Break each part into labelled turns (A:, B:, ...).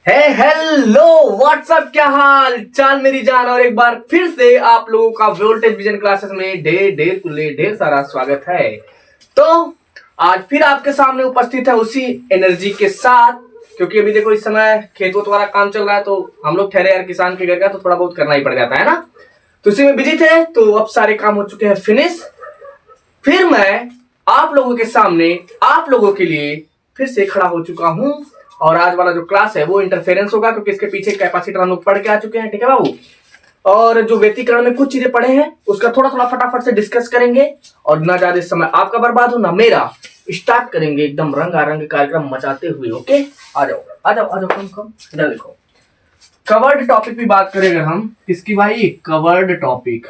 A: Hello what's up, क्या हाल चाल मेरी जान। और एक बार फिर से आप लोगों का वोल्टेज विजन क्लासेस में ढेर सारा स्वागत है। तो आज फिर आपके सामने उपस्थित है उसी एनर्जी के साथ, क्योंकि अभी देखो इस समय खेत वाला काम चल रहा है, तो हम लोग ठहरे यार किसान के घर का, तो थोड़ा बहुत करना ही पड़ जाता है ना। तो इसी में बिजी थे, तो अब सारे काम हो चुके हैं फिनिश। फिर मैं आप लोगों के सामने आप लोगों के लिए फिर से खड़ा हो चुका हूं। और आज वाला जो क्लास है वो इंटरफेरेंस होगा, क्योंकि इसके पीछे कैपेसिटर हम लोग पढ़ के आ चुके हैं। ठीक है बाबू। और जो व्यतिकरण में कुछ चीजें पढ़े हैं उसका थोड़ा थोड़ा फटाफट से डिस्कस करेंगे, और ना ज्यादा समय आपका बर्बाद हो ना मेरा। स्टार्ट करेंगे एकदम रंगारंग कार्यक्रम मचाते हुए। ओके, आ जाओ आ जाओ आ जाओ, कम इधर देखो। कवर्ड टॉपिक की बात करेंगे हम। किसकी भाई? Covered topic.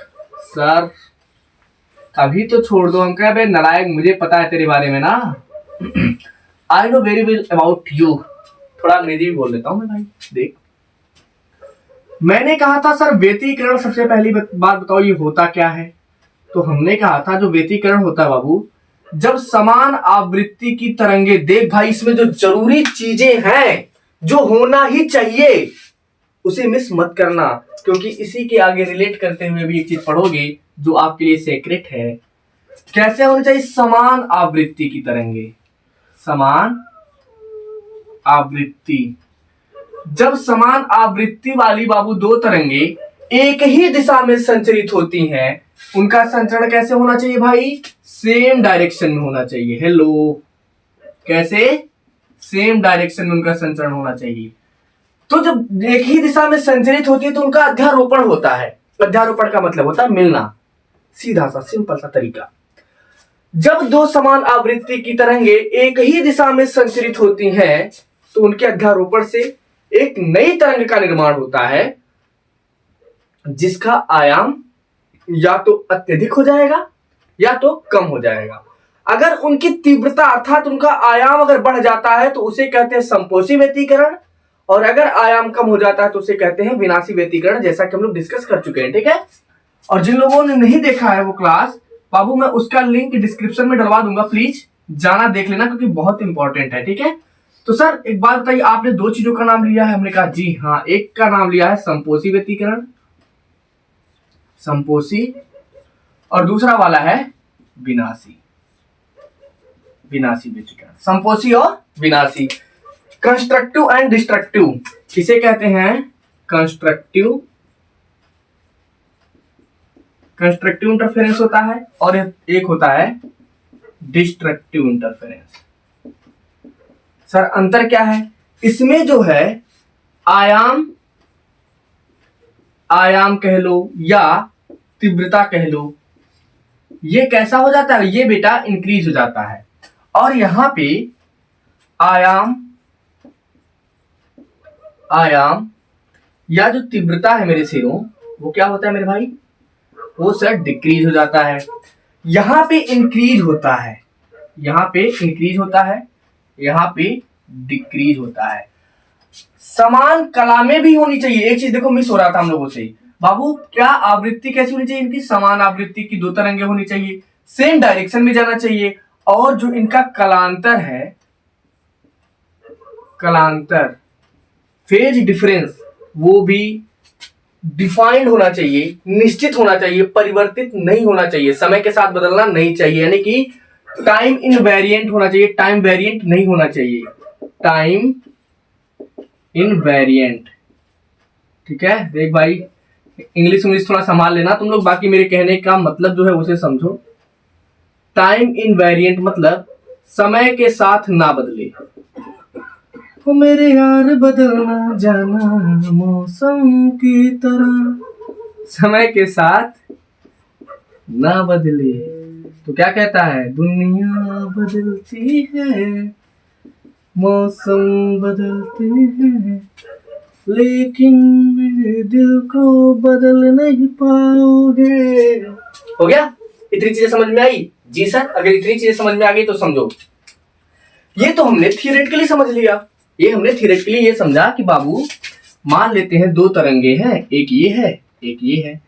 A: सर अभी तो छोड़ दो, हम कह बे नालायक, मुझे पता है तेरे बारे में ना। I know very well about you. थोड़ा अंग्रेजी भी बोल लेता हूँ मैं भाई। देख, मैंने कहा था सर व्यतिकरण, सबसे पहली बात बताओ ये होता क्या है। तो हमने कहा था जो व्यतिकरण होता है बाबू, जब समान आवृत्ति की तरंगे, देख भाई इसमें जो जरूरी चीजें हैं, जो होना ही चाहिए उसे मिस मत करना, क्योंकि इसी के आगे रिलेट करते हुए भी एक चीज पढ़ोगे जो आपके लिए सीक्रेट है। कैसे होनी चाहिए? समान आवृत्ति की तरंगे। समान आवृत्ति, जब समान आवृत्ति वाली बाबू दो तरंगे एक ही दिशा में संचरित होती हैं, उनका संचरण कैसे होना चाहिए भाई? सेम डायरेक्शन में होना चाहिए। हेलो, कैसे? सेम डायरेक्शन में उनका संचरण होना चाहिए। तो जब एक ही दिशा में संचरित होती है तो उनका अध्यारोपण होता है। अध्यारोपण का मतलब होता है मिलना। सीधा सा सिंपल सा तरीका। जब दो समान आवृत्ति की तरंगे एक ही दिशा में संचरित होती हैं तो उनके अध्यारोपण से एक नई तरंग का निर्माण होता है, जिसका आयाम या तो अत्यधिक हो जाएगा या तो कम हो जाएगा। अगर उनकी तीव्रता अर्थात उनका आयाम अगर बढ़ जाता है तो उसे कहते हैं संपोषी व्यतिकरण, और अगर आयाम कम हो जाता है तो उसे कहते हैं विनाशी व्यतिकरण, जैसा कि हम लोग डिस्कस कर चुके हैं। ठीक है। और जिन लोगों ने नहीं देखा है वो क्लास बाबू, मैं उसका लिंक डिस्क्रिप्शन में डलवा दूंगा, प्लीज जाना देख लेना, क्योंकि बहुत इंपॉर्टेंट है। ठीक है। तो सर एक बात बताइए, आपने दो चीजों का नाम लिया है। हमने कहा जी हाँ, एक का नाम लिया है संपोषी व्यतिकरण, संपोषी, और दूसरा वाला है विनाशी। विनाशी व्यतिकरण, संपोषी और विनाशी। कंस्ट्रक्टिव एंड डिस्ट्रक्टिव किसे कहते हैं? कंस्ट्रक्टिव इंटरफेरेंस होता है, और एक होता है डिस्ट्रक्टिव इंटरफेरेंस। सर अंतर क्या है? इसमें जो है आयाम कह लो या तीव्रता कह लो, ये कैसा हो जाता है? ये बेटा इंक्रीज हो जाता है। और यहां पे आयाम या जो तीव्रता है मेरे शेरों, वो क्या होता है मेरे भाई? वो सर डिक्रीज हो जाता है। यहां पे इंक्रीज होता है, यहां पे इंक्रीज होता है, यहां पे डिक्रीज होता है। समान कला में भी होनी चाहिए। एक चीज देखो मिस हो रहा था हम लोगों से बाबू, क्या आवृत्ति कैसी होनी चाहिए इनकी? समान आवृत्ति की दो तरंगे होनी चाहिए, सेम डायरेक्शन में जाना चाहिए, और जो इनका कलांतर है, कलांतर फेज डिफरेंस, वो भी डिफाइंड होना चाहिए, निश्चित होना चाहिए, परिवर्तित नहीं होना चाहिए, समय के साथ बदलना नहीं चाहिए, यानी कि टाइम इनवेरिएंट होना चाहिए, टाइम वेरिएंट नहीं होना चाहिए, टाइम इनवेरिएंट। ठीक है। देख भाई, इंग्लिश थोड़ा संभाल लेना तुम लोग, बाकी मेरे कहने का मतलब जो है उसे समझो। टाइम इनवेरिएंट मतलब समय के साथ ना बदले। हो मेरे यार बदलना जाना मौसम की तरह, समय के साथ ना बदले। तो क्या कहता है? दुनिया बदलती है, मौसम बदलते हैं, लेकिन मेरे दिल को बदल नहीं पाओगे। हो गया? इतनी चीजें समझ में आई? जी सर, अगर इतनी चीजें समझ में आ गई तो समझो, ये तो हमने थियोरेटिकली समझ लिया। ये हमने थियोरेटिकली ये समझा कि बाबू मान लेते हैं दो तरंगे हैं, एक ये है एक ये है,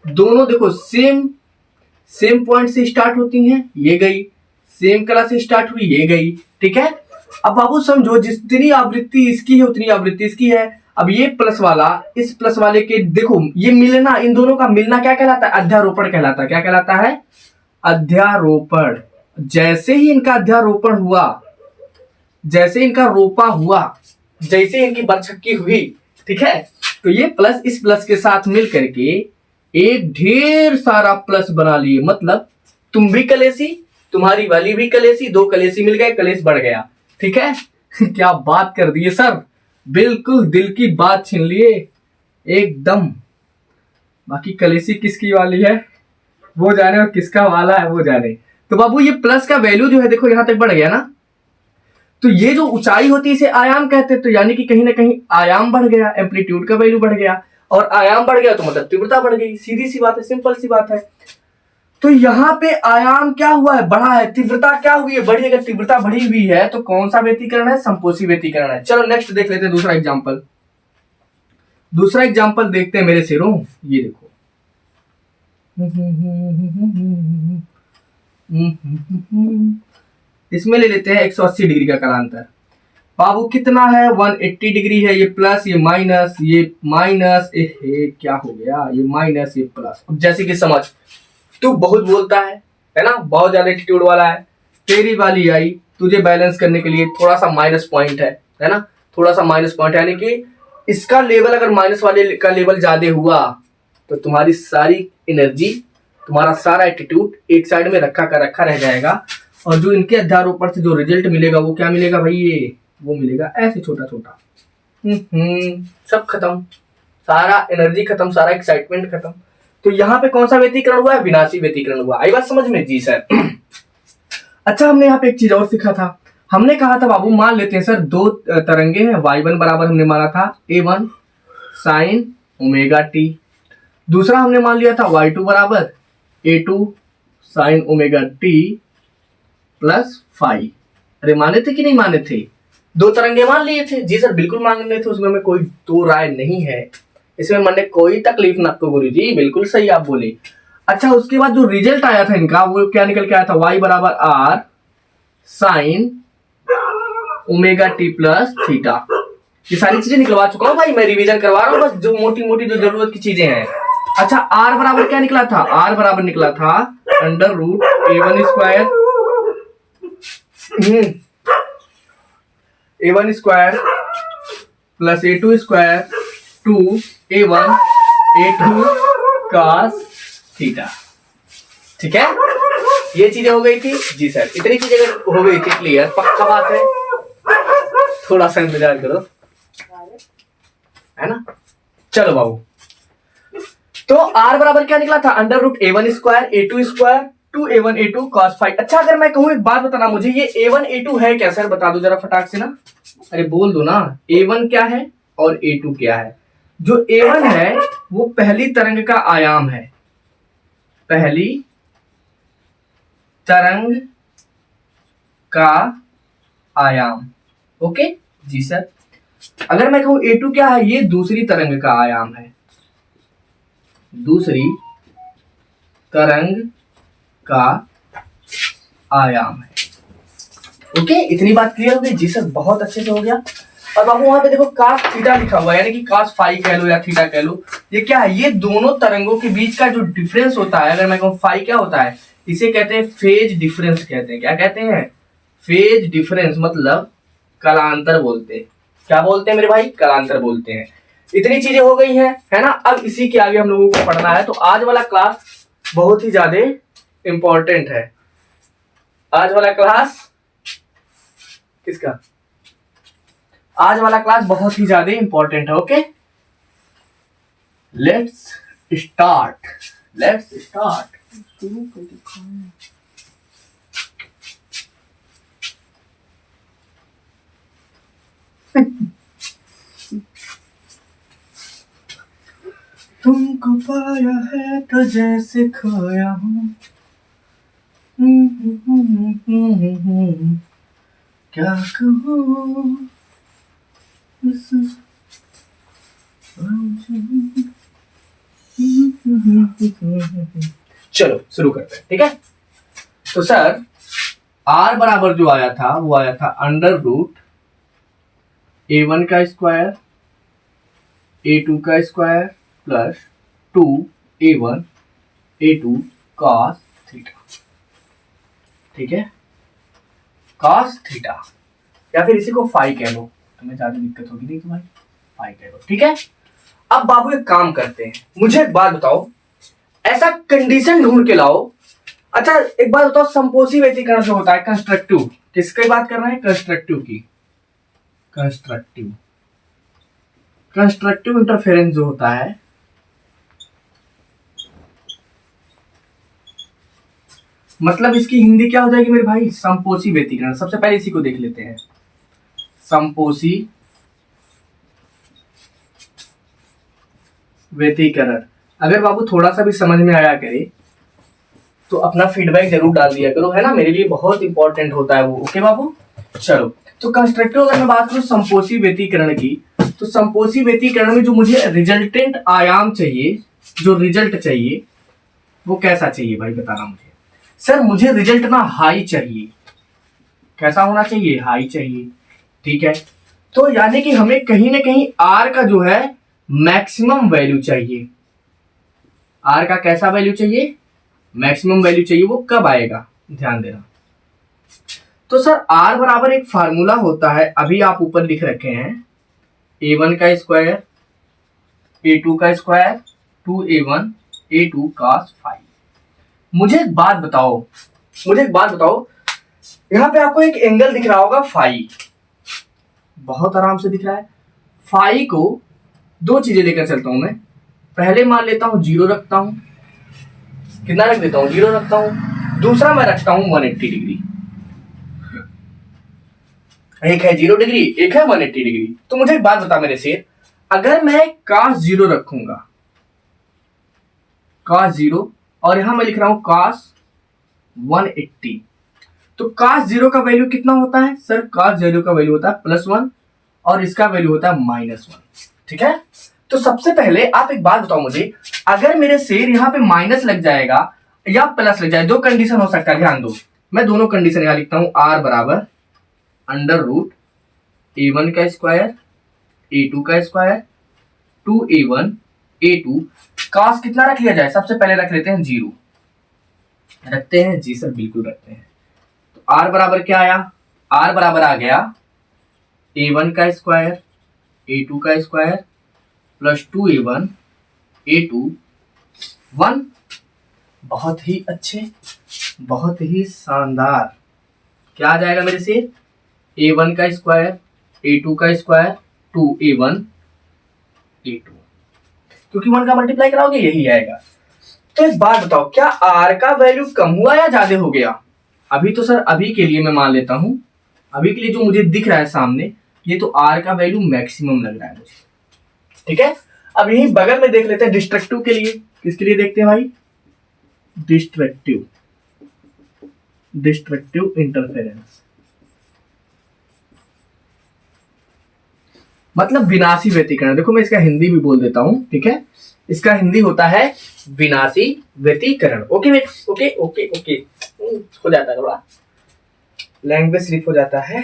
A: दोनों देखो सेम पॉइंट से स्टार्ट होती हैं, ये गई, सेम कला से स्टार्ट हुई, ये गई। ठीक है। अब बाबू समझो, जितनी आवृत्ति इसकी है उतनी आवृत्ति इसकी है। अब ये प्लस वाला इस प्लस वाले के, देखो ये मिलना, इन दोनों का मिलना क्या कहलाता है? अध्यारोपण कहलाता है। क्या कहलाता है? अध्यारोपण। जैसे ही इनका अध्यारोपण हुआ, जैसे इनका रोपा हुआ, जैसे इनकी बरछक्की हुई, ठीक है, तो ये प्लस इस प्लस के साथ मिल करके एक ढेर सारा प्लस बना लिए। मतलब तुम भी कलेसी, तुम्हारी वाली भी कलेसी, दो कलेसी मिल गए, कलेश बढ़ गया। ठीक है क्या बात कर दिए सर, बिल्कुल दिल की बात छीन लिए एकदम। बाकी कलेसी किसकी वाली है वो जाने, और किसका वाला है वो जाने। तो बाबू ये प्लस का वैल्यू जो है देखो यहां तक बढ़ गया ना, तो ये जो ऊंचाई होती है इसे आयाम कहते हैं। तो यानी कि कहीं ना कहीं आयाम बढ़ गया, एम्पलीट्यूड का वैल्यू बढ़ गया, और आयाम बढ़ गया तो मतलब तीव्रता बढ़ गई। सीधी सी बात है, सिंपल सी बात है। तो यहाँ पे आयाम क्या हुआ है? बढ़ा है। तीव्रता क्या हुई है? बढ़ी। अगर तीव्रता बढ़ी हुई है तो कौन सा व्यतिकरण है? संपोषी व्यतिकरण है। चलो नेक्स्ट देख लेते हैं दूसरा एग्जांपल। दूसरा एग्जांपल देखते हैं मेरे शेरों। ये देखो इसमें ले लेते हैं 180 डिग्री का कालांतर। बाबू कितना है? 180 डिग्री है। ये प्लस, ये माइनस, ये माइनस, क्या हो गया? ये माइनस, ये प्लस। अब जैसे कि समझ, तू बहुत बोलता है ना, बहुत ज्यादा एटीट्यूड वाला है, तेरी वाली आई, तुझे बैलेंस करने के लिए थोड़ा सा माइनस पॉइंट है ना, थोड़ा सा माइनस पॉइंट है, यानी कि इसका लेवल अगर माइनस वाले का लेवल ज्यादा हुआ तो तुम्हारी सारी एनर्जी, तुम्हारा सारा एटीट्यूड एक साइड में रखा का रखा रह जाएगा, और जो इनके अध्यारोपण से जो रिजल्ट मिलेगा वो क्या मिलेगा भाई? ये वो मिलेगा ऐसे छोटा छोटा। सब खत्म, सारा एनर्जी खत्म, सारा एक्साइटमेंट खत्म। तो यहाँ पे कौन सा व्यतिकरण हुआ है? विनाशी व्यतिकरण हुआ। आई बात समझ में? जी सर। अच्छा, हमने यहाँ पे एक चीज और सीखा था। हमने कहा था बाबू, मान लेते हैं सर दो तरंगे हैं, y1 बराबर हमने माना था a1 साइन ओमेगा टी, दूसरा हमने मान लिया था y2 बराबर a2 sign omega T plus five. अरे माने थे कि नहीं माने थे? दो तरंगे मान लिए थे। जी सर बिल्कुल मान लिए थे, उसमें कोई दो राय नहीं है, इसमें मन ने कोई तकलीफ ना आपको गुरु जी, बिल्कुल सही आप बोले। अच्छा, उसके बाद जो रिजल्ट आया था इनका वो क्या निकल के आया था? y बराबर R sine omega T plus theta. ये सारी चीजें निकलवा चुका हूं भाई, मैं रिवीजन करवा रहा हूं बस, जो मोटी मोटी जो जरूरत की चीजें हैं। अच्छा, r बराबर क्या निकला था? r बराबर निकला था under root a1 square a1 square plus a2 square two a1 a2 cos theta. ठीक है, ये चीजें हो गई थी। जी सर, इतनी चीजें अगर हो गई थी क्लियर, पक्का बात है, थोड़ा सा इंतजार करो, है ना। चलो बाबू, तो r बराबर क्या निकला था? Under root a1 square a2 square two a1 a2 cos five. अच्छा, अगर मैं कहूं एक बात बताना मुझे, ये a1 a2 है क्या? सर बता दो जरा फटाक से ना, अरे बोल दो ना, a1 क्या है और a2 क्या है? जो a1 है वो पहली तरंग का आयाम है, पहली तरंग का आयाम। ओके जी सर। अगर मैं कहूं a2 क्या है? ये दूसरी तरंग का आयाम है, दूसरी तरंग का आयाम है। ओके, इतनी बात क्लियर हो गई? जी सर बहुत अच्छे से हो गया। और बाबू वहां पे देखो cos थीटा लिखा हुआ है, यानी कि cos फाइव कह लो या थीटा कह लो, ये क्या है? ये दोनों तरंगों के बीच का जो डिफरेंस होता है, अगर मैं कहूं फाइव क्या होता है, इसे कहते हैं फेज डिफरेंस कहते हैं। क्या कहते हैं? फेज डिफरेंस, मतलब कलांतर बोलते हैं। क्या बोलते हैं मेरे भाई? कलांतर बोलते हैं। इतनी चीजें हो गई हैं, है ना। अब इसी के आगे हम लोगों को पढ़ना है, तो आज वाला क्लास बहुत ही ज्यादा इंपॉर्टेंट है। आज वाला क्लास किसका? आज वाला क्लास बहुत ही ज्यादा इंपॉर्टेंट है। Okay, let's start, let's start. तुमको पाया है तो जैसे खोया हूँ, क्या कहूँ। चलो शुरू करते हैं, ठीक है। तो सर आर बराबर जो आया था वो आया था अंडर रूट A1 का स्क्वायर A2 का square plus 2A1 A2 cos theta. ठीक है, cos थीटा, या फिर इसी को फाई कह लो, तुम्हें ज्यादा दिक्कत होगी नहीं तुम्हारी, फाई कह लो। ठीक है, अब बाबू एक काम करते हैं, मुझे एक बात बताओ, ऐसा कंडीशन ढूंढ के लाओ। अच्छा एक बात बताओ, संपोषी व्यतिकरण जो होता है कंस्ट्रक्टिव, किसकी बात कर रहे हैं? कंस्ट्रक्टिव की। कंस्ट्रक्टिव इंटरफेरेंस जो होता है, मतलब इसकी हिंदी क्या हो जाएगी मेरे भाई? संपोषी व्यतिकरण। सबसे पहले इसी को देख लेते हैं, संपोषी व्यतिकरण। अगर बाबू थोड़ा सा भी समझ में आया करे तो अपना फीडबैक जरूर डाल दिया करो, है ना, मेरे लिए बहुत इंपॉर्टेंट होता है वो। ओके बाबू, चलो। तो कंस्ट्रक्टिव अगर मैं बात करूं संपोषी व्यतिकरण की, तो संपोषी व्यतिकरण में जो मुझे रिजल्टेंट आयाम चाहिए, जो रिजल्ट चाहिए वो कैसा चाहिए भाई, बताना मुझे। सर मुझे रिजल्ट ना हाई चाहिए। कैसा होना चाहिए? हाई चाहिए। ठीक है, तो यानी कि हमें कहीं ना कहीं आर का जो है मैक्सिमम वैल्यू चाहिए। आर का कैसा वैल्यू चाहिए? मैक्सिमम वैल्यू चाहिए। वो कब आएगा, ध्यान देना। तो सर आर बराबर एक फार्मूला होता है, अभी आप ऊपर लिख रखे हैं, A1 का स्क्वायर A2 का square 2A1 A2 cos phi. मुझे एक बात बताओ, यहां पे आपको एक एंगल दिख रहा होगा फाई, बहुत आराम से दिख रहा है। फाई को दो चीजें लेकर चलता हूं मैं। पहले मान लेता हूं 0 रखता हूं, कितना रख देता हूं? 0 रखता हूं। दूसरा मैं रखता हूं 180 डिग्री। एक है 0 डिग्री, एक है 180 डिग्री। तो मुझे एक बात बता मेरे से, अगर मैं cos 0 रखूंगा, cos 0, और यहां मैं लिख रहा हूं cos 180, तो cos 0 का वैल्यू कितना होता है? सर cos 0 का वैल्यू होता है +1 और इसका वैल्यू होता है -1। ठीक है, तो सबसे पहले आप एक बात बताओ मुझे, अगर मेरे शेर यहाँ पे माइनस लग जाएगा या प्लस लग जाए, दो कंडीशन हो सकता है, ध्यान दो। मैं दोनों कंडीशन यहां लिखता हूं, आर बराबर अंडर रूट A1 का स्क्वायर A2 का स्क्वायर 2A1 A2 cos कितना रख लिया जाए? सबसे पहले रख लेते हैं 0। रखते हैं जी सर, बिल्कुल रखते हैं। तो आर बराबर क्या आया? आर बराबर आ गया A1 का स्क्वायर A2 का स्क्वायर प्लस 2A1 A2 1। बहुत ही अच्छे, बहुत ही शानदार। क्या आ जाएगा मेरे से? A1 का स्क्वायर A2 का स्क्वायर 2A1 A2, क्योंकि 1 का मल्टीप्लाई कराओगे यही आएगा। तो एक बात बताओ, क्या R का वैल्यू कम हुआ या ज्यादा हो गया? अभी तो सर अभी के लिए मैं मान लेता हूं, अभी के लिए जो मुझे दिख रहा है सामने, ये तो R का वैल्यू मैक्सिमम लग रहा है मुझे। ठीक है, अब यही बगल में देख लेते हैं डिस्ट्रक्टिव के लिए। किसके लिए देखते हैं भाई? डिस्ट्रक्टिव इंटरफेरेंस, मतलब विनाशी व्यतिकरण। देखो मैं इसका हिंदी भी बोल देता हूं, ठीक है, इसका हिंदी होता है विनाशी व्यतिकरण। ओके ओके ओके ओके, हो जाता है थोड़ा लैंग्वेज स्लिप हो जाता है।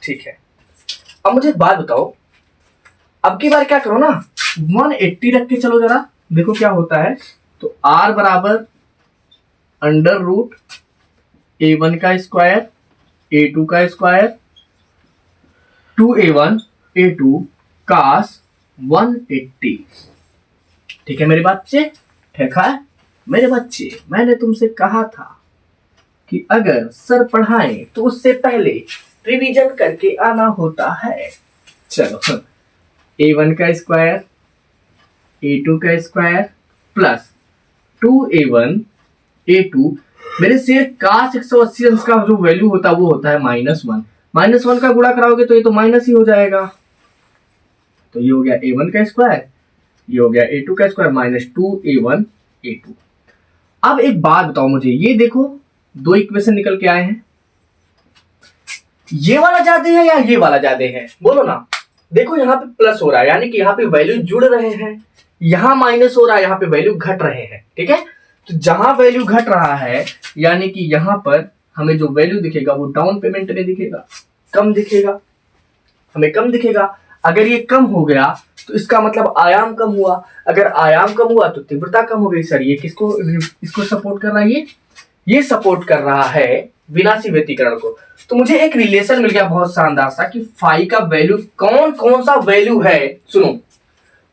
A: ठीक है, अब मुझे एक बात बताओ, अब की बार क्या करो ना, 180 रख के चलो जरा, देखो क्या होता है। तो R बराबर अंडर रूट A1 का स्क्वायर A2 का स्क्वायर 2A1 A2 cos 180। ठीक है मेरे बच्चे, ठीक है मेरे बच्चे, मैंने तुमसे कहा था कि अगर सर पढ़ाएं तो उससे पहले रिवीजन करके आना होता है। चलो, A1 का स्क्वायर A2 का स्क्वायर प्लस 2A1 A2, मेरे से cos 180 अंश का जो वैल्यू होता है वो होता है -1। -1 का गुणा कराओगे तो ये तो माइनस ही हो जाएगा। तो ये हो गया A1 का स्क्वायर, ये हो गया A2 का स्क्वायर माइनस 2A1 A2। अब एक बात बताओ मुझे, ये देखो दो इक्वेशन निकल के आए हैं, ये वाला ज्यादा है या ये वाला ज्यादा है? बोलो ना। देखो यहाँ पे प्लस हो रहा है, यानी कि यहाँ पे वैल्यू जुड़ रहे हैं, यहाँ माइनस हो रहा है, यहाँ पे वैल्यू घट रहे हैं। ठीक है, तो जहां वैल्यू घट रहा है यानी कि यहाँ पर हमें जो वैल्यू दिखेगा वो डाउन पेमेंट में दिखेगा, कम दिखेगा, हमें कम दिखेगा। अगर ये कम हो गया तो इसका मतलब आयाम कम हुआ, अगर आयाम कम हुआ तो तीव्रता कम हो गई। सर ये किसको इसको सपोर्ट कर रहा है? ये सपोर्ट कर रहा है विनाशी व्यतिकरण को। तो मुझे एक रिलेशन मिल गया बहुत शानदार सा कि फाई का वैल्यू कौन कौन सा वैल्यू है, सुनो,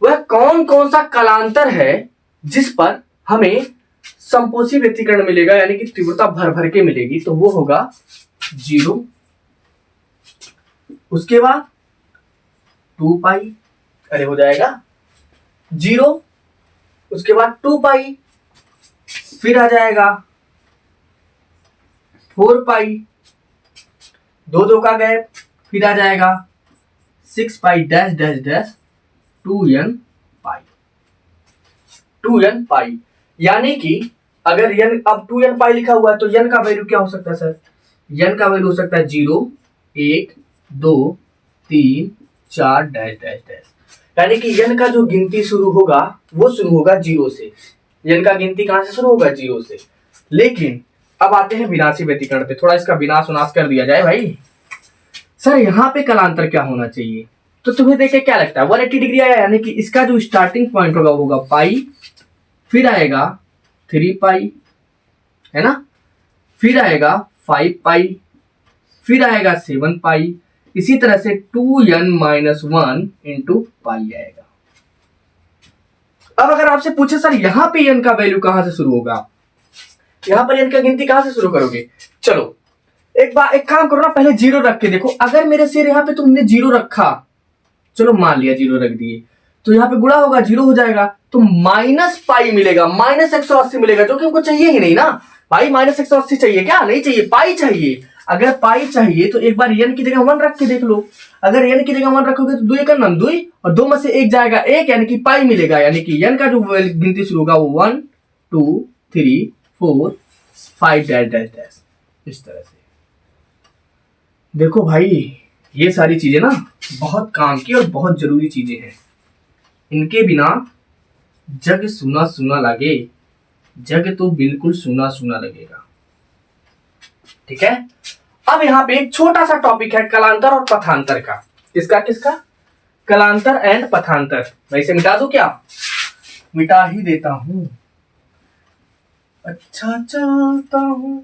A: वह कौन कौन सा कालांतर है जिस पर हमें संपोषी व्यतिकरण मिलेगा, यानी कि तीव्रता भर भर के मिलेगी। तो वो होगा 0, उसके बाद 2 पाई, अरे हो जाएगा 0, उसके बाद 2 पाई, फिर आ जाएगा 4 पाई, 2 का गैप, फिर आ जाएगा 6 पाई डैश डैश डैश 2n पाई, 2n पाई। यानी कि अगर n, अब 2n पाई लिखा हुआ है तो n का वैल्यू क्या हो सकता है सर? n का वैल्यू हो सकता है 0, 1, 2, 3, 4 डैश डैश डैश। यानी कि n का जो गिनती शुरू होगा वो शुरू होगा 0 से। n का गिनती कहां से शुरू होगा? 0 से। लेकिन अब आते हैं विनाशी व्यतिकरण पे, थोड़ा इसका विनाश उनाश कर दिया जाए भाई। सर यहाँ पे कलांतर क्या होना चाहिए? तो तुम्हें देखे क्या लगता है? 180 डिग्री आया, यानी कि इसका जो स्टार्टिंग पॉइंट होगा वो होगा पाई, फिर आएगा 3 पाई, है ना, फिर आएगा 5 पाई, फिर आएगा 7 पाई, इसी तरह से 2n-1 इंटू पाई आएगा। अब अगर आपसे पूछे सर यहाँ पे n का वैल्यू कहां से शुरू होगा, यहाँ पर n का गिनती कहां से शुरू करोगे? चलो एक काम करो ना, पहले 0 रख के देखो। अगर मेरे शेर यहाँ पे तुमने 0 रखा, चलो मान लिया 0 रख दिए, तो यहाँ पे गुणा होगा 0 हो जाएगा, तो माइनस पाई मिलेगा, माइनस 180 मिलेगा, जो कि हमको चाहिए ही नहीं ना भाई। माइनस 180 चाहिए क्या? नहीं चाहिए, पाई चाहिए। अगर पाई चाहिए तो एक बार n की जगह 1 रख के देख लो। अगर n की जगह 1 रखोगे तो 2 का नाम 2 और 2 में से 1 जाएगा 1, यानी कि पाई मिलेगा। यानी कि n का जो गिनती शुरू होगा वो 1, 2, 3, 4, 5 डैश डैश डैश, इस तरह से। देखो भाई ये सारी चीजें ना बहुत काम की और बहुत जरूरी चीजें हैं, इनके बिना जग सुना सुना लगे, जग तो बिल्कुल सुना सुना लगेगा। ठीक है, अब यहाँ पे एक छोटा सा टॉपिक है कलांतर और पथांतर का। किसका किसका? कलांतर एंड पथांतर। मैं इसे मिटा दूं क्या? मिटा ही देता हूं। अच्छा चलता हूं।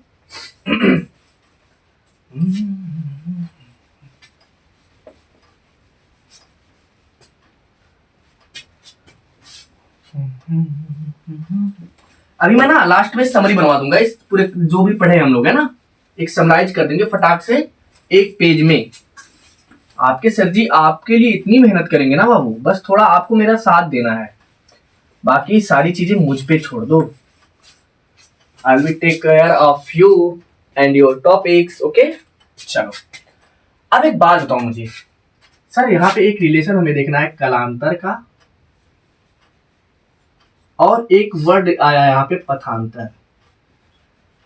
A: अभी मैं ना लास्ट में समरी बनवा दूंगा इस पूरे जो भी पढ़े हम लोग, है ना, एक समराइज कर देंगे फटाक से एक पेज में। आपके सर जी आपके लिए इतनी मेहनत करेंगे ना बाबू, बस थोड़ा आपको मेरा साथ देना है, बाकी सारी चीजें मुझ पे छोड़ दो। I will take care of you and your topics, okay. चलो अब एक बात बताओ मुझे सर, यहाँ पे एक रिलेशन हमें देखना है कलांतर का, और एक वर्ड आया यहाँ पे पथांतर।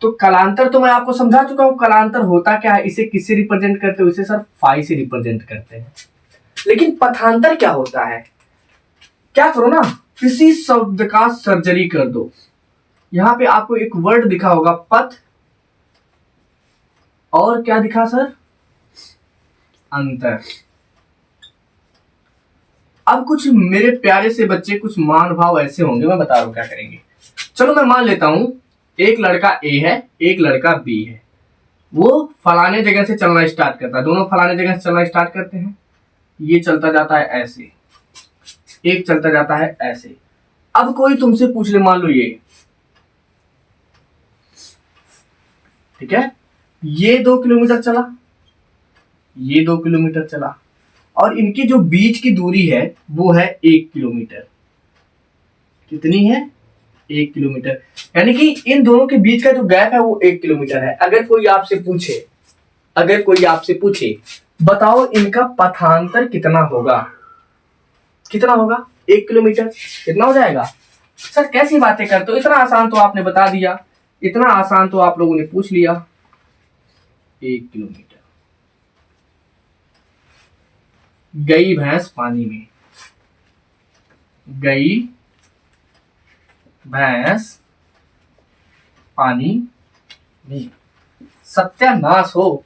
A: तो कलांतर तो मैं आपको समझा चुका हूं, कलांतर होता क्या है, इसे किससे रिप्रेजेंट करते हो? इसे सर फाई से रिप्रेजेंट करते हैं। लेकिन पथांतर क्या होता है? क्या करो ना, किसी शब्द का सर्जरी कर दो। यहां पे आपको एक वर्ड दिखा होगा पथ, और क्या दिखा सर? अंतर। अब कुछ मेरे प्यारे से बच्चे कुछ मान भाव ऐसे होंगे, मैं बता रहा हूं क्या करेंगे। चलो मैं मान लेता हूं एक लड़का ए है, एक लड़का बी है, वो फलाने जगह से चलना स्टार्ट करता है, दोनों फलाने जगह से चलना स्टार्ट करते हैं। ये चलता जाता है ऐसे, एक चलता जाता है ऐसे। अब कोई तुमसे पूछ ले, मान लो ये, ठीक है, ये 2 किलोमीटर चला, ये 2 किलोमीटर चला, और इनकी जो बीच की दूरी है वो है 1 किलोमीटर। कितनी है? 1 किलोमीटर। यानी कि इन दोनों के बीच का जो गैप है वो 1 किलोमीटर है। अगर कोई आपसे पूछे बताओ इनका पथांतर कितना होगा, कितना होगा? 1 किलोमीटर। कितना हो जाएगा? सर कैसी बातें करते हो, इतना आसान तो आपने बता दिया, इतना आसान तो आप लोगों ने पूछ लिया। 1 किलोमीटर। गई भैंस पानी में, गई भैंस पानी में। सत्यानाश हो,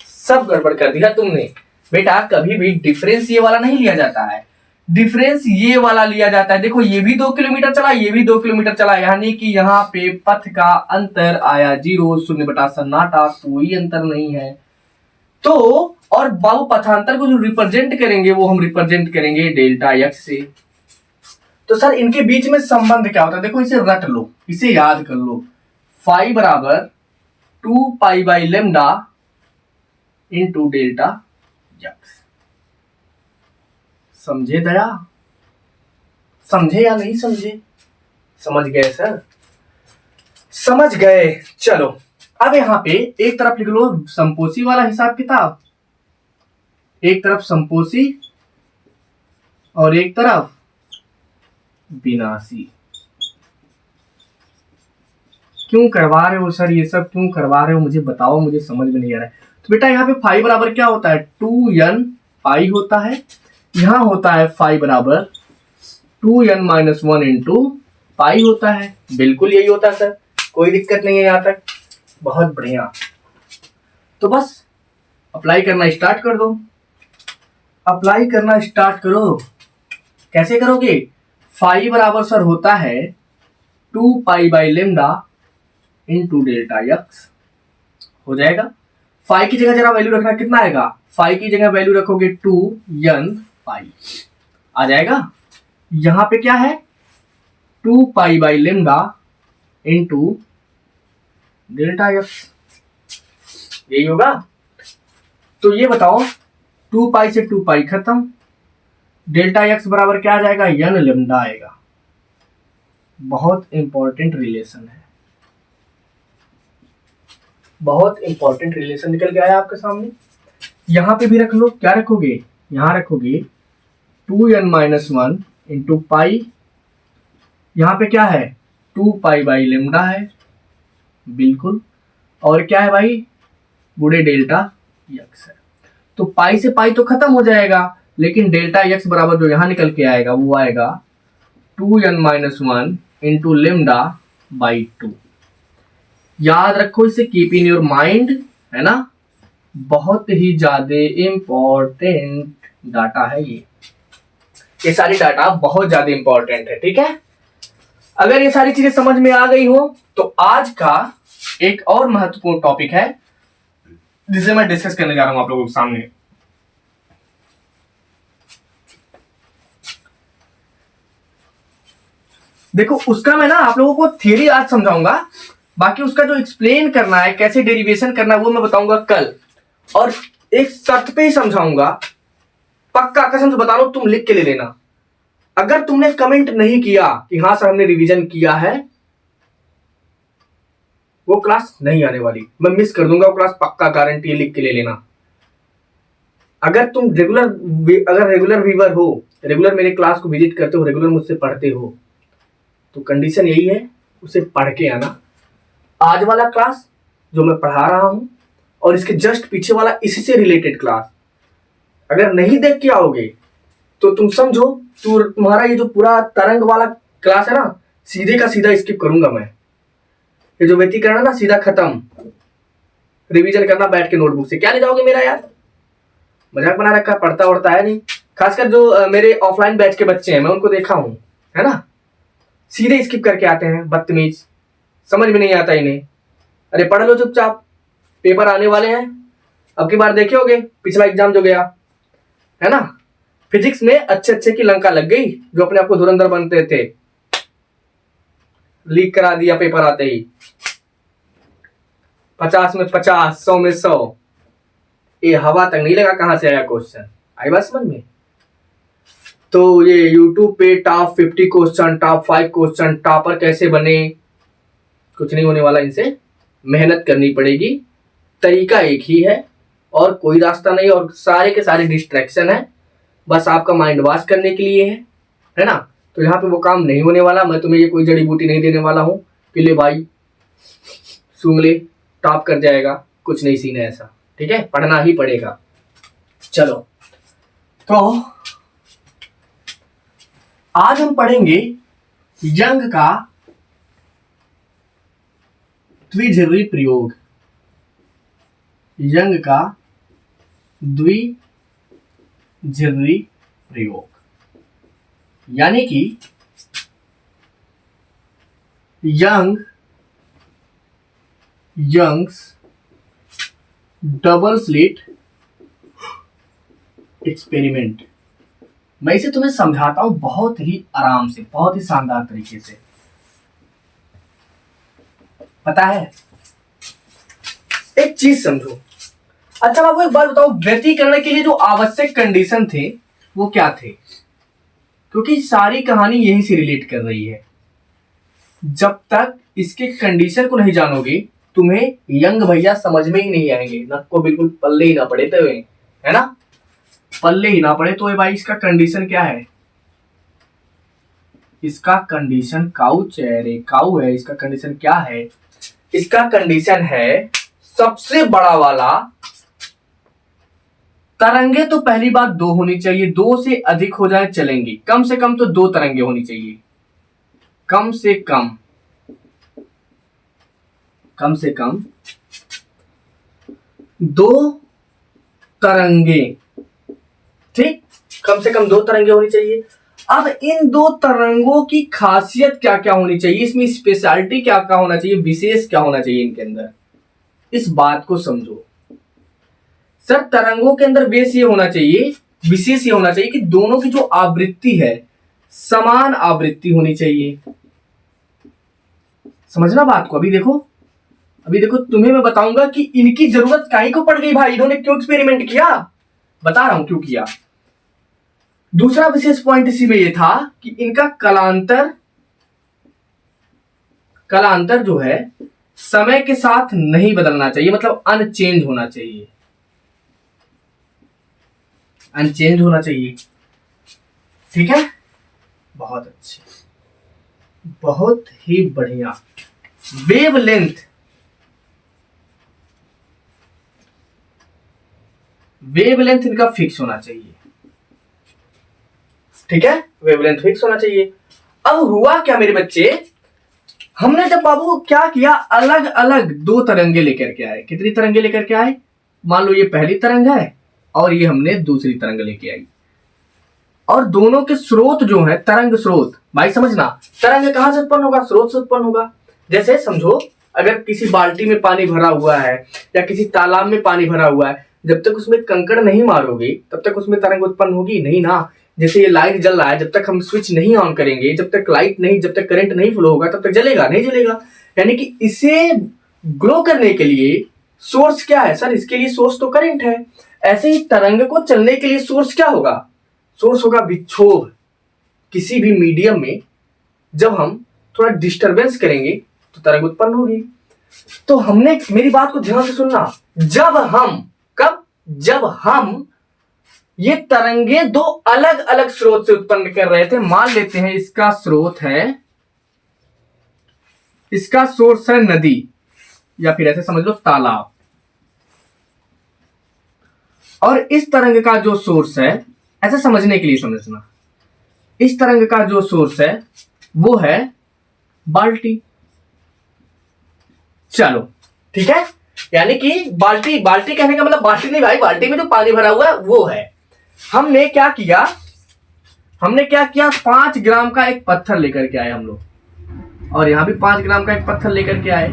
A: सब गड़बड़ कर दिया तुमने। बेटा कभी भी डिफरेंस ये वाला नहीं लिया जाता है, डिफरेंस ये वाला लिया जाता है। देखो ये भी 2 किलोमीटर चला, ये भी 2 किलोमीटर चला, यानी कि यहाँ पे पथ का अंतर आया 0, शून्य बटा सन्नाटा, कोई अंतर नहीं है। तो और बाबू पथांतर को जो रिप्रेजेंट करेंगे वो हम रिप्रेजेंट करेंगे डेल्टा एक्स से। तो सर इनके बीच में संबंध क्या होता है? देखो इसे रट लो, इसे याद कर लो। फाई बराबर 2 पाई/λ इंटू डेल्टा एक्स। समझे दया? समझे या नहीं समझे? समझ गए सर? समझ गए। चलो अब यहां पे एक तरफ लिख लो संपोषी वाला हिसाब किताब, एक तरफ संपोषी और एक तरफ विनाशी। क्यों करवा रहे हो सर ये सब, क्यों करवा रहे हो मुझे बताओ, मुझे समझ में नहीं आ रहा है। तो बेटा यहाँ पे फाई बराबर क्या होता है? 2n पाई होता है। यहां होता है फाई बराबर 2n-1 इंटू पाई होता है। बिल्कुल यही होता है सर, कोई दिक्कत नहीं है यहाँ तक। बहुत बढ़िया। तो बस अप्लाई करना स्टार्ट कर दो, अप्लाई करना स्टार्ट करो। कैसे करोगे? फाई बराबर सर होता है 2 पाई/λ इंटू डेल्टा एक्स। हो जाएगा। फाई की जगह जरा वैल्यू रखना, कितना आएगा? फाई की जगह वैल्यू रखोगे 2n पाई, आ जाएगा। यहां पे क्या है? 2 पाई/λ इंटू डेल्टा एक्स, यही होगा। तो ये बताओ 2 पाई से 2 पाई खत्म, डेल्टा एक्स बराबर क्या आ जाएगा? n λ आएगा। बहुत इंपॉर्टेंट रिलेशन है, बहुत इंपॉर्टेंट रिलेशन निकल के आया आपके सामने। यहां पे भी रख लो, क्या रखोगे? यहां रखोगे 2n-1 इंटू पाई। यहां पे क्या है? 2 पाई/λ है, बिल्कुल। और क्या है भाई? बूढ़े डेल्टा एक्स है। तो पाई से पाई तो खत्म हो जाएगा, लेकिन डेल्टा एक्स बराबर जो यहां निकल के आएगा वो आएगा 2n-1 इंटू λ/2। याद रखो इसे, कीप इन योर माइंड, है ना। बहुत ही ज्यादा इंपॉर्टेंट डाटा है ये सारी डाटा बहुत ज्यादा इंपॉर्टेंट है, ठीक है। अगर ये सारी चीजें समझ में आ गई हो तो आज का एक और महत्वपूर्ण टॉपिक है जिसे मैं डिस्कस करने जा रहा हूं आप लोगों के सामने। देखो उसका मैं ना आप लोगों को थियरी आज समझाऊंगा, बाकी उसका जो एक्सप्लेन करना है, कैसे डेरिवेशन करना है, वो मैं बताऊंगा कल। और एक शर्त पे ही समझाऊंगा, पक्का कसम से बता रहा हूं, तुम लिख के ले लेना। अगर तुमने कमेंट नहीं किया कि हाँ सर हमने रिवीजन किया है, वो क्लास नहीं आने वाली, मैं मिस कर दूंगा वो क्लास, पक्का गारंटी, लिख के ले लेना। अगर तुम रेगुलर व्यूअर हो, रेगुलर मेरे क्लास को विजिट करते हो, रेगुलर मुझसे पढ़ते हो, तो कंडीशन यही है, उसे पढ़ के आना। आज वाला क्लास जो मैं पढ़ा रहा हूं और इसके जस्ट पीछे वाला इसी से रिलेटेड क्लास अगर नहीं देख के आओगे तो तुम समझो तुम्हारा ये जो पूरा तरंग वाला क्लास है ना, सीधे का सीधा स्किप करूंगा मैं। ये जो व्यतीकरण है ना, सीधा खत्म। रिवीजन करना बैठ के नोटबुक से, क्या ले जाओगे मेरा यार? मजाक बना रखा, पढ़ता वढ़ता है नहीं। खासकर जो मेरे ऑफलाइन बैच के बच्चे हैं, मैं उनको देखा हूं, है ना, सीधे स्किप करके आते हैं, बदतमीज, समझ में नहीं आता इन्हें। अरे पढ़ लो चुपचाप, पेपर आने वाले हैं। अब की बार देखे होगे पिछला एग्जाम जो गया है ना, फिजिक्स में अच्छे की लंका लग गई, जो अपने आप को धुरंधर बनते थे, लीक करा दिया पेपर आते ही। 50 में 50, 100 में 100, ये हवा तक नहीं लगा कहां से आया क्वेश्चन। आई बात समझ में? तो ये यूट्यूब पे top 50 question, top 5 question, topper कैसे बने, कुछ नहीं होने वाला इनसे। मेहनत करनी पड़ेगी, तरीका एक ही है और कोई रास्ता नहीं, और सारे के सारे डिस्ट्रैक्शन है, बस आपका माइंड वॉश करने के लिए है ना। तो यहाँ पे वो काम नहीं होने वाला। मैं तुम्हें ये कोई जड़ी बूटी नहीं देने वाला हूँ कि ले भाई सूंघ ले टॉप कर जाएगा, कुछ नहीं सीन है ऐसा, ठीक है, पढ़ना ही पड़ेगा। चलो तो आज हम पढ़ेंगे यंग का द्विध्रुवी प्रयोग। यंग का द्विध्रुवी प्रयोग, यानी कि यंग्स डबल स्लिट एक्सपेरिमेंट। मैं इसे तुम्हें समझाता हूं बहुत ही आराम से, बहुत ही शानदार तरीके से। पता है, एक चीज समझो। अच्छा बाबू एक बात बताओ, व्यतीकरण के लिए जो आवश्यक कंडीशन थे वो क्या थे? क्योंकि सारी कहानी यहीं से रिलेट कर रही है। जब तक इसके कंडीशन को नहीं जानोगे तुम्हें यंग भैया समझ में ही नहीं आएंगे, नक को बिल्कुल पल्ले ही ना पड़े तो है ना, पल्ले ही ना पड़े तो भाई इसका कंडीशन क्या है? इसका कंडीशन काउच है रे, काउ है। इसका कंडीशन क्या है? इसका कंडीशन है सबसे बड़ा वाला, तरंगे तो पहली बात 2 होनी चाहिए, 2 से अधिक हो जाए चलेंगी, कम से कम तो 2 तरंगे होनी चाहिए, कम से कम 2 तरंगे, ठीक, कम से कम 2 तरंगे होनी चाहिए। अब इन 2 तरंगों की खासियत क्या क्या होनी चाहिए, इसमें स्पेशलिटी क्या क्या होना चाहिए, विशेष क्या होना चाहिए इनके अंदर, इस बात को समझो। सर तरंगों के अंदर बेस ये होना चाहिए, विशेष ये होना चाहिए कि दोनों की जो आवृत्ति है समान आवृत्ति होनी चाहिए। समझना बात को। अभी देखो तुम्हें मैं बताऊंगा कि इनकी जरूरत काहे को पड़ गई भाई, इन्होंने क्यों एक्सपेरिमेंट किया, बता रहा हूं क्यों किया। दूसरा विशेष पॉइंट इसी में ये था कि इनका कलांतर जो है समय के साथ नहीं बदलना चाहिए, मतलब अनचेंज होना चाहिए, अनचेंज होना चाहिए। ठीक है, बहुत अच्छे, बहुत ही बढ़िया। वेवलेंथ इनका फिक्स होना चाहिए, ठीक है, वेवलेंथ फिक्स होना चाहिए। अब हुआ क्या मेरे बच्चे, हमने जब बाबू क्या किया, अलग अलग 2 तरंगे लेकर के आए। कितनी तरंगे लेकर के आए? मान लो ये पहली तरंग है और ये हमने दूसरी तरंग लेके आई, और दोनों के स्रोत जो है, तरंग स्रोत, भाई समझना, तरंग कहां से उत्पन्न होगा? स्रोत से उत्पन्न होगा। जैसे समझो अगर किसी बाल्टी में पानी भरा हुआ है या किसी तालाब में पानी भरा हुआ है, जब तक उसमें कंकड़ नहीं मारोगे तब तक उसमें तरंग उत्पन्न होगी नहीं ना। जैसे ये लाइट जल रहा है, जब तक हम स्विच नहीं ऑन करेंगे, जब तक करंट नहीं फ्लो होगा तब तक जलेगा नहीं जलेगा। यानी कि इसे ग्रो करने के लिए सोर्स क्या है? सर इसके लिए सोर्स तो करंट है। ऐसे ही तरंग को चलने के लिए सोर्स क्या होगा? सोर्स होगा विक्षोभ। किसी भी मीडियम में जब हम थोड़ा डिस्टरबेंस करेंगे तो तरंग उत्पन्न होगी। तो हमने, मेरी बात को ध्यान से सुनना, जब हम ये तरंगे 2 अलग अलग स्रोत से उत्पन्न कर रहे थे, मान लेते हैं इसका सोर्स है नदी, या फिर ऐसे समझ लो तालाब, और इस तरंग का जो सोर्स है, ऐसे समझने के लिए समझना, इस तरंग का जो सोर्स है वो है बाल्टी। चलो ठीक है, यानी कि बाल्टी कहने का मतलब बाल्टी नहीं भाई, बाल्टी में जो पानी भरा हुआ है वो है। हमने क्या किया 5 ग्राम का एक पत्थर लेकर के आए हम लोग, और यहां भी 5 ग्राम का एक पत्थर लेकर के आए,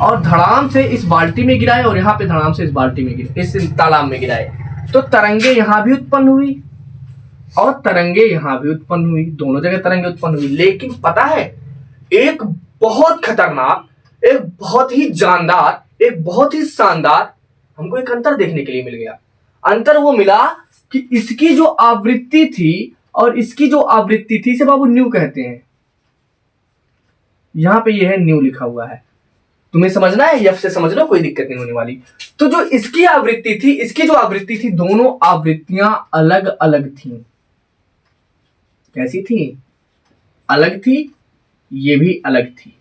A: और धड़ाम से इस बाल्टी में गिराए, और यहां पे धड़ाम से इस बाल्टी में गिराए, इस तालाब में गिराए। तो तरंगे यहां भी उत्पन्न हुई और तरंगे यहां भी उत्पन्न हुई, दोनों जगह तरंगे उत्पन्न हुई। लेकिन पता है, एक बहुत खतरनाक, एक बहुत ही जानदार, एक बहुत ही शानदार हमको एक अंतर देखने के लिए मिल गया। अंतर वो मिला कि इसकी जो आवृत्ति थी और इसकी जो आवृत्ति थी, इसे बाबू न्यू कहते हैं। यहां पे ये है न्यू लिखा हुआ है, तुम्हें समझना है, यफ से समझ लो, कोई दिक्कत नहीं होने वाली। तो जो इसकी आवृत्ति थी, इसकी जो आवृत्ति थी, दोनों आवृत्तियां अलग अलग थी। कैसी थी? अलग थी, ये भी अलग थी।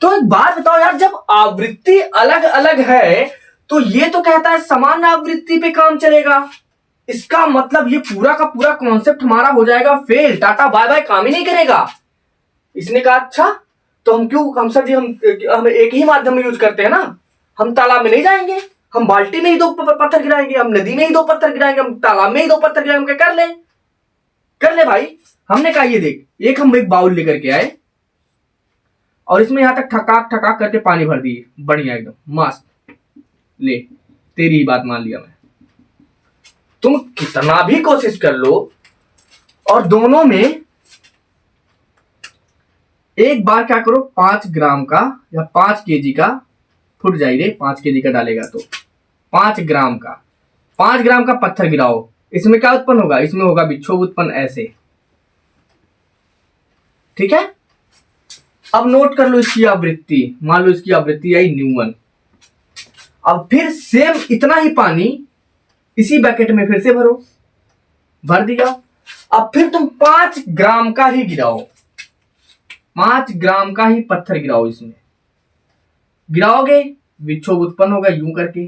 A: तो एक बात बताओ यार, जब आवृत्ति अलग अलग है तो ये तो कहता है समान आवृत्ति पे काम चलेगा, इसका मतलब ये पूरा का पूरा कॉन्सेप्ट हमारा हो जाएगा फेल, टाटा बाय बाय, काम ही नहीं करेगा। इसने कहा अच्छा तो हम क्यों, हम सर जी हम एक ही माध्यम यूज करते हैं ना, हम तालाब में नहीं जाएंगे, हम बाल्टी में ही दो पत्थर गिराएंगे, हम नदी में ही दो पत्थर गिराएंगे, हम तालाब में ही दो पत्थर गिराएंगे, क्या कर ले भाई। हमने कहा ये देख, एक हम एक बाउल लेकर के आए और इसमें यहां तक ठकाक ठकाक करके पानी भर दिए, बढ़िया एकदम मस्त। ले, तेरी ही बात मान लिया मैं। तुम कितना भी कोशिश कर लो और दोनों में एक बार क्या करो, 5 ग्राम का या 5 केजी का, फुट जाई रे, 5 केजी का डालेगा तो 5 ग्राम का, 5 ग्राम का पत्थर गिराओ। इसमें क्या उत्पन्न होगा, इसमें होगा विक्षोभ उत्पन्न, ऐसे। ठीक है, अब नोट कर लो इसकी आवृत्ति, मान लो इसकी आवृत्ति आई न्यून। अब फिर सेम इतना ही पानी इसी बैकेट में फिर से भरो, भर दिया। अब फिर तुम 5 ग्राम का ही गिराओ, 5 ग्राम का ही पत्थर गिराओ। इसमें गिराओगे विक्षोभ उत्पन्न होगा यूं करके।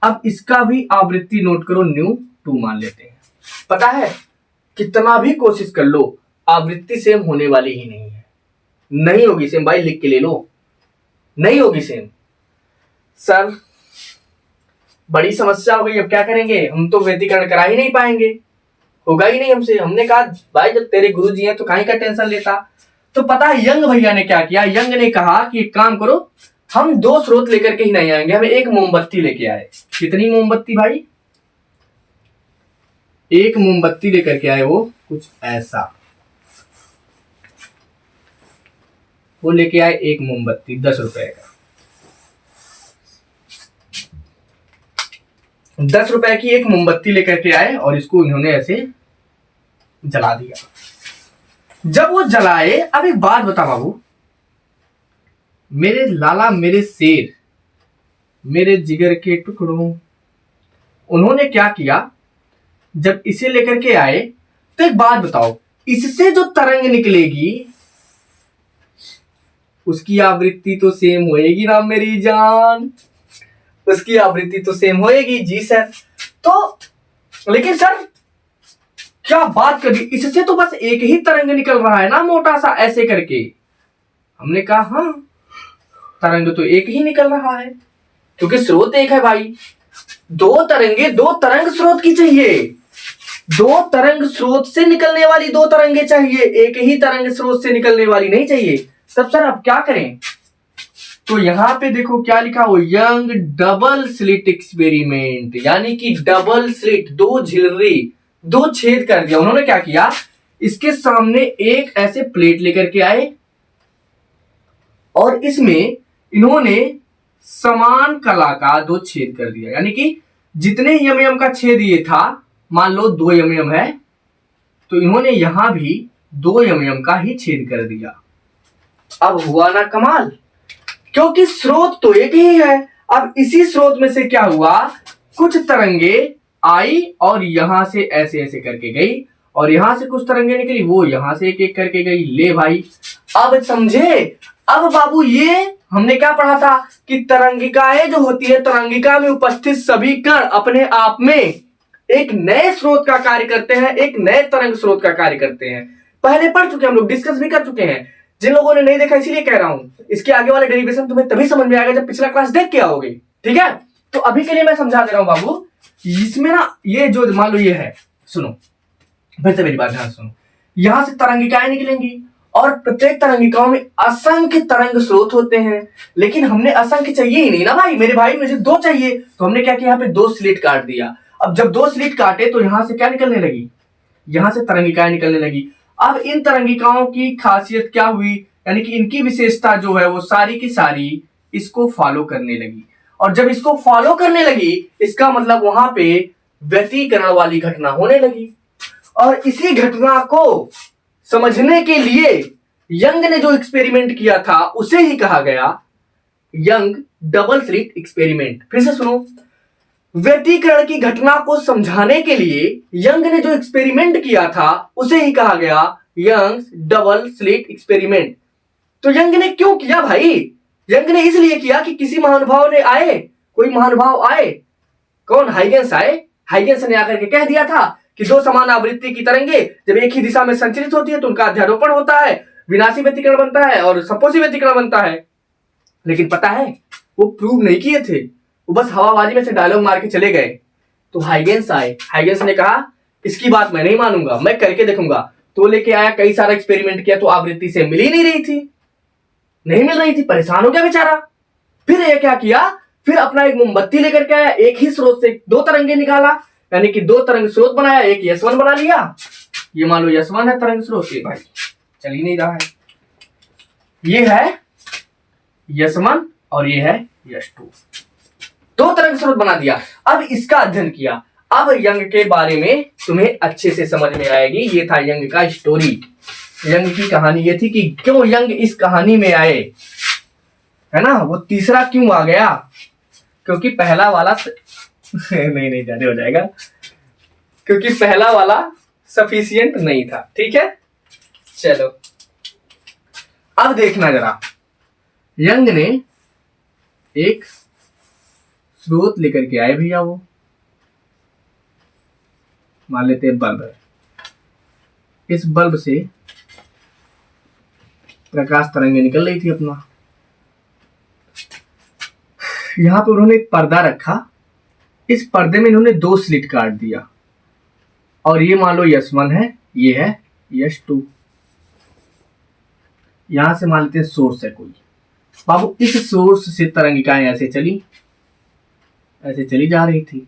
A: अब इसका भी आवृत्ति नोट करो, ν2 मान लेते हैं। पता है कितना भी कोशिश कर लो आवृत्ति सेम होने वाली ही नहीं है, नहीं होगी सेम भाई, लिख के ले लो, नहीं होगी सेम। सर बड़ी समस्या हो गई, अब क्या करेंगे, हम तो व्यतिकरण करा ही नहीं पाएंगे, होगा ही नहीं हमसे। हमने कहा भाई जब तेरे गुरुजी हैं तो काहे का टेंशन लेता। तो पता है यंग भैया ने क्या किया, यंग ने कहा कि एक काम करो, हम 2 स्रोत लेकर के ही नहीं आएंगे, हमें एक मोमबत्ती लेके आए। कितनी मोमबत्ती भाई, एक मोमबत्ती लेकर के आए, वो कुछ ऐसा, वो लेके आए एक मोमबत्ती 10 रुपए का, 10 रुपए की एक मोमबत्ती लेकर के आए और इसको इन्होंने ऐसे जला दिया। जब वो जलाए, अब एक बात बता बाबू, मेरे लाला, मेरे शेर, मेरे जिगर के टुकड़ों, उन्होंने क्या किया, जब इसे लेकर के आए तो एक बात बताओ, इससे जो तरंग निकलेगी उसकी आवृत्ति तो सेम होएगी ना मेरी जान, उसकी आवृत्ति तो सेम होएगी। जी सर, तो लेकिन सर क्या बात कर दी, इससे तो बस एक ही तरंग निकल रहा है ना, मोटा सा ऐसे करके। हमने कहा हाँ, तरंग तो एक ही निकल रहा है क्योंकि स्रोत एक है भाई। 2 तरंगे, 2 तरंग स्रोत की चाहिए, 2 तरंग स्रोत से निकलने वाली 2 तरंगे चाहिए, एक ही तरंग स्रोत से निकलने वाली नहीं चाहिए। तब सर अब क्या करें, तो यहां पे देखो क्या लिखा हो, यंग डबल स्लिट एक्सपेरिमेंट, यानी कि डबल स्लिट, 2 झिल्री, 2 छेद कर दिया। उन्होंने क्या किया, इसके सामने एक ऐसे प्लेट लेकर के आए और इसमें इन्होंने समान कला का 2 छेद कर दिया, यानी कि जितने mm का छेद ये था, मान लो 2 mm है, तो इन्होंने यहां भी 2 mm का ही छेद कर दिया। अब हुआ ना कमाल, क्योंकि स्रोत तो एक ही है। अब इसी स्रोत में से क्या हुआ, कुछ तरंगे आई और यहां से ऐसे ऐसे करके गई और यहां से कुछ तरंगे निकली, वो यहां से एक एक करके गई। ले भाई, अब समझे। अब बाबू ये हमने क्या पढ़ा था कि तरंगिकाएं जो होती है, तरंगिका में उपस्थित सभी कण अपने आप में एक नए स्रोत का कार्य करते हैं, एक नए तरंग स्रोत का कार्य करते हैं। पहले पढ़ चुके हम लोग, डिस्कस भी कर चुके हैं। जिन लोगों ने नहीं देखा इसीलिए कह रहा हूं, इसके आगे वाले डेरिवेशन तुम्हें तभी समझ में आएगा जब पिछला क्लास देख के आओगे। ठीक है, तो अभी के लिए मैं समझा दे रहा हूं बाबू। इसमें ना ये जो मान लो ये है, सुनो फिर से मेरी बात ध्यान सुनो, यहां से तरंगिकाएं निकलेंगी और प्रत्येक तरंगिकाओं में असंख्य तरंग स्रोत होते हैं, लेकिन हमने असंख्य चाहिए ही नहीं ना भाई, मेरे भाई मुझे 2 चाहिए, तो हमने क्या किया, यहाँ पे 2 स्लिट काट दिया। अब जब 2 स्लिट काटे तो यहां से क्या निकलने लगी, यहां से तरंगिकाएं निकलने लगी। अब इन तरंगिकाओं की खासियत क्या हुई, यानी कि इनकी विशेषता जो है वो सारी की सारी इसको फॉलो करने लगी, और जब इसको फॉलो करने लगी इसका मतलब वहां पे व्यतिकरण वाली घटना होने लगी। और इसी घटना को समझने के लिए यंग ने जो एक्सपेरिमेंट किया था उसे ही कहा गया यंग डबल स्लिट एक्सपेरिमेंट। फिर से सुनो, व्यतिकरण की घटना को समझाने के लिए यंग ने जो एक्सपेरिमेंट किया था उसे ही कहा गया यंग डबल स्लिट एक्सपेरिमेंट। तो यंग ने क्यों किया भाई, यंग ने इसलिए किया कि किसी महानुभाव ने आए, कोई महानुभाव आए, कौन, हाइगेंस आए। हाइगेंस ने आकर के कह दिया था कि 2 समान आवृत्ति की तरंगे जब एक ही दिशा में संचरित होती है तो उनका अध्यारोपण होता है, विनाशी व्यतिकरण बनता है और सपोषी व्यतिकरण बनता है। लेकिन पता है वो प्रूव नहीं किए थे, वो बस हवाबाजी में से डायलॉग मार के चले गए। तो हाइगेंस आए, हाइगेंस ने कहा इसकी बात मैं नहीं मानूंगा, मैं करके देखूंगा। तो लेके आया, कई सारा एक्सपेरिमेंट किया, तो आवृत्ति से मिल ही नहीं रही थी, नहीं मिल रही थी, परेशान हो गया बेचारा। फिर ये क्या किया, फिर अपना एक मोमबत्ती लेकर के आया, एक ही स्रोत से दो तरंगे निकाला, यानी कि दो तरंग स्रोत बनाया, एक यस1 बना लिया। ये मान लो यस1 है तरंग स्रोत, ये भाई चल ही नहीं रहा है, ये है यस1 और ये है यस2, दो तरंग स्रोत बना दिया। अब इसका अध्ययन किया। अब यंग के बारे में तुम्हें अच्छे से समझ में आएगी। ये था यंग का स्टोरी, यंग की कहानी ये थी कि क्यों यंग इस कहानी में आए, है ना। वो तीसरा क्यों आ गया, क्योंकि पहला वाला नहीं ज्यादा हो जाएगा, क्योंकि पहला वाला सफिशिएंट नहीं था। ठीक है, चलो अब देखना जरा, यंग ने एक स्रोत लेकर के आए भैया, वो मान लेते हैं बल्ब है, इस बल्ब से प्रकाश तरंगे निकल रही थी अपना। यहां पे उन्होंने एक पर्दा रखा, इस पर्दे में इन्होंने दो स्लिट काट दिया, और ये मान लो यस1 है, ये है यस2। यहां से मान लेते हैं सोर्स है कोई, बाबू इस सोर्स से तरंगिकाएं ऐसे चली, ऐसे चली जा रही थी।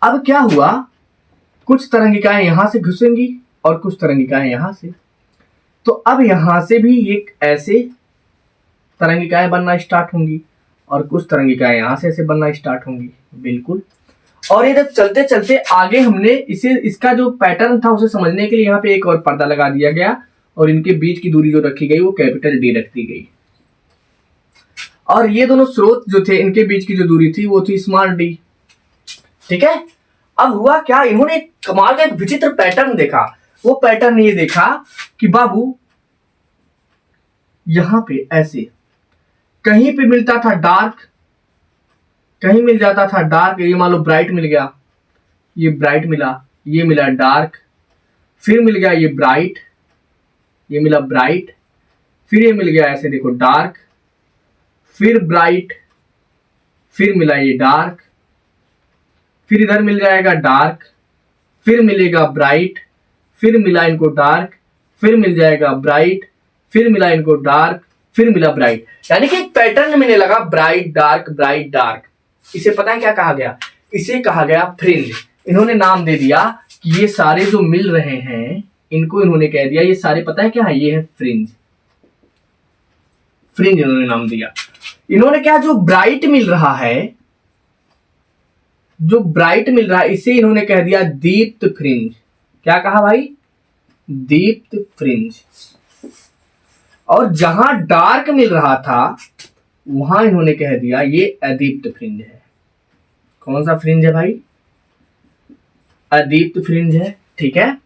A: अब क्या हुआ, कुछ तरंगिकाएं यहां से घुसेंगी और कुछ तरंगिकाएं यहां से, तो अब यहां से भी एक ऐसे तरंगिकाएं बनना स्टार्ट होंगी और कुछ तरंगिकाएं यहां से ऐसे बनना स्टार्ट होंगी, बिल्कुल। और ये जब चलते चलते आगे हमने इसे, इसका जो पैटर्न था उसे समझने के लिए यहाँ पे एक और पर्दा लगा दिया गया, और इनके बीच की दूरी जो रखी गई वो कैपिटल डी रख दी गई, और ये दोनों स्रोत जो थे इनके बीच की जो दूरी थी वो थी स्मॉल डी। ठीक है, अब हुआ क्या, इन्होंने कमाल का एक विचित्र पैटर्न देखा। वो पैटर्न ये देखा कि बाबू यहां पे ऐसे कहीं पे मिलता था डार्क, कहीं मिल जाता था डार्क, ये मान लो ब्राइट मिल गया, ये ब्राइट मिला, ये मिला डार्क, फिर मिल गया ये ब्राइट, ये मिला ब्राइट, फिर ये मिल गया ऐसे देखो डार्क, फिर ब्राइट, फिर मिला ये डार्क, फिर इधर मिल जाएगा डार्क, फिर मिलेगा ब्राइट, फिर मिला इनको डार्क, फिर मिल जाएगा ब्राइट, फिर मिला इनको डार्क, फिर मिला ब्राइट, यानी कि एक पैटर्न मिलने लगा ब्राइट डार्क ब्राइट डार्क। इसे पता है क्या कहा गया, इसे कहा गया फ्रिंज। इन्होंने नाम दे दिया कि ये सारे जो मिल रहे हैं इनको इन्होंने कह दिया ये सारे पता है क्या है, ये है फ्रिंज, फ्रिंज इन्होंने नाम दिया। इन्होंने क्या, जो ब्राइट मिल रहा है, जो ब्राइट मिल रहा है इसे इन्होंने कह दिया दीप्त फ्रिंज। क्या कहा भाई, दीप्त फ्रिंज। और जहां डार्क मिल रहा था वहां इन्होंने कह दिया ये अदीप्त फ्रिंज है। कौन सा फ्रिंज है भाई, अदीप्त फ्रिंज है। ठीक है,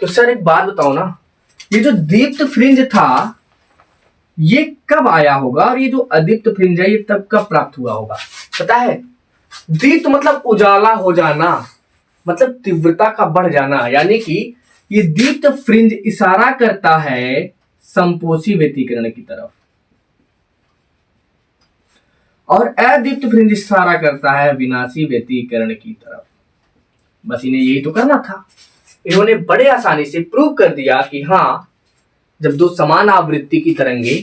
A: तो सर एक बात बताओ ना, ये जो दीप्त फ्रिंज था ये कब आया होगा, और ये जो अदीप्त फ्रिंज है ये तब कब प्राप्त हुआ होगा, पता है। दीप्त मतलब उजाला हो जाना, मतलब तीव्रता का बढ़ जाना, यानी कि ये दीप्त फ्रिंज इशारा करता है संपोषी व्यतिकरण की तरफ, और अदीप्त फ्रिंज इशारा करता है विनाशी व्यतिकरण की तरफ। बस इन्हें यही तो करना था। इन्होंने बड़े आसानी से प्रूव कर दिया कि हाँ, जब दो समान आवृत्ति की तरंगे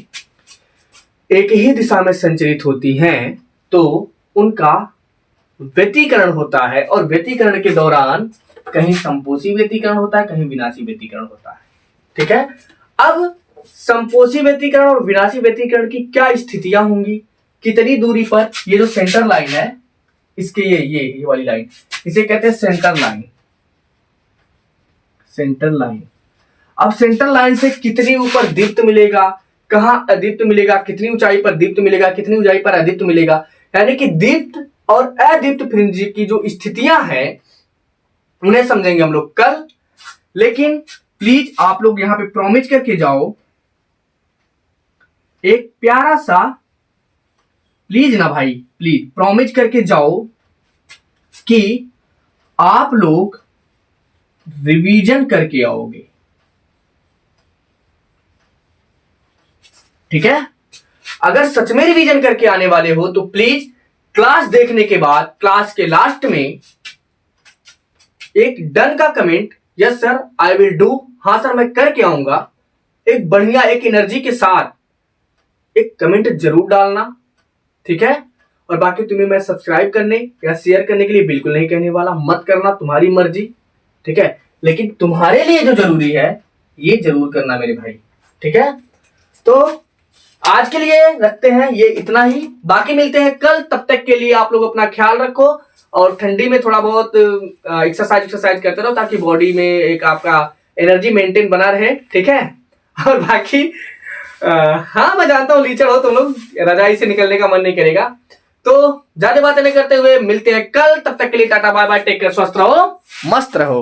A: एक ही दिशा में संचरित होती हैं तो उनका व्यतिकरण होता है, और व्यतिकरण के दौरान कहीं संपोषी व्यतिकरण होता है, कहीं विनाशी व्यतिकरण होता है। ठीक है, अब संपोषी व्यतिकरण और विनाशी व्यतिकरण की क्या स्थितियां होंगी, कितनी दूरी पर, ये जो सेंटर लाइन है इसके ये वाली लाइन, इसे कहते हैं सेंटर लाइन, सेंटर लाइन। अब सेंटर लाइन से कितनी ऊपर दीप्त मिलेगा, कहां अदीप्त मिलेगा, कितनी ऊंचाई पर दीप्त मिलेगा, कितनी ऊंचाई पर अदीप्त मिलेगा, यानी कि दीप्त और अदीप्त फ्रिंज की जो स्थितियां हैं उन्हें समझेंगे हम लोग कल। लेकिन प्लीज आप लोग यहां पे प्रॉमिस करके जाओ, एक प्यारा सा, प्लीज ना भाई, प्लीज प्रॉमिस करके जाओ कि आप लोग रिवीजन करके आओगे। ठीक है, अगर सच में रिवीजन करके आने वाले हो तो प्लीज क्लास देखने के बाद क्लास के लास्ट में एक डन का comment, yes sir I will do, हाँ सर मैं करके आऊंगा, एक बढ़िया एक एनर्जी के साथ एक कमेंट जरूर डालना, ठीक है। और बाकी तुम्हें मैं सब्सक्राइब करने या शेयर करने के लिए बिल्कुल नहीं कहने वाला, मत करना, तुम्हारी मर्जी, ठीक है। लेकिन तुम्हारे लिए जो जरूरी है ये जरूर करना मेरे भाई, ठीक है। तो आज के लिए रखते हैं ये इतना ही, बाकी मिलते हैं कल। तब तक के लिए आप लोग अपना ख्याल रखो और ठंडी में थोड़ा बहुत एक्सरसाइज करते रहो ताकि बॉडी में एक आपका एनर्जी मेंटेन बना रहे, ठीक है। और बाकी हाँ मैं जानता हूँ लीचड़ हो तुम लोग, रजाई से निकलने का मन नहीं करेगा, तो ज्यादा बातें नहीं करते हुए मिलते हैं कल। तब तक के लिए tata bye bye, take care, स्वस्थ रहो, मस्त रहो।